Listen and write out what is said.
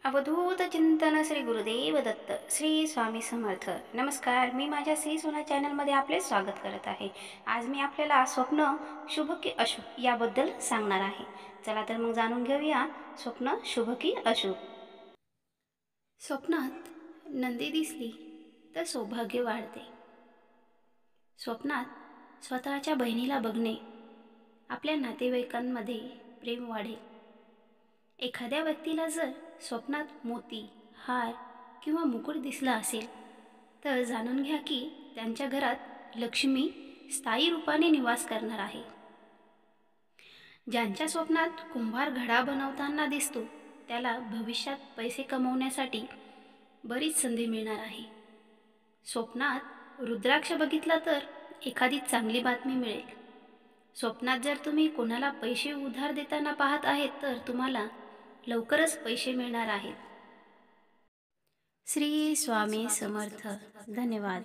अवधूत चिंतन श्री गुरुदेव दत्त श्री स्वामी समर्थ. नमस्कार, मी माझ्या श्री सोना चॅनलमध्ये आपले स्वागत करत आहे. आज मी आपल्याला स्वप्न शुभ की अशुभ याबद्दल सांगणार आहे. चला तर मग जाणून घेऊया स्वप्न शुभ की अशुभ. स्वप्नात नंदी दिसली तर सौभाग्य वाढते. स्वप्नात स्वतःच्या बहिणीला बघणे, आपल्या नातेवाईकांमध्ये प्रेम वाढेल. एखाद्या व्यक्तीला जर स्वप्नात मोती, हार किंवा मुकुट दिसला असेल तर जाणून घ्या की त्यांच्या घरात लक्ष्मी स्थायी रूपाने निवास करणार आहे. ज्यांच्या स्वप्नात कुंभार घडा बनवताना दिसतो त्याला भविष्यात पैसे कमवण्यासाठी बरीच संधी मिळणार आहे. स्वप्नात रुद्राक्ष बघितला तर एखादी चांगली बातमी मिळेल. स्वप्नात जर तुम्ही कोणाला पैसे उधार देताना पाहत आहेत तर तुम्हाला लवकरच पैसे मिळणार आहेत. श्री स्वामी समर्थ. धन्यवाद.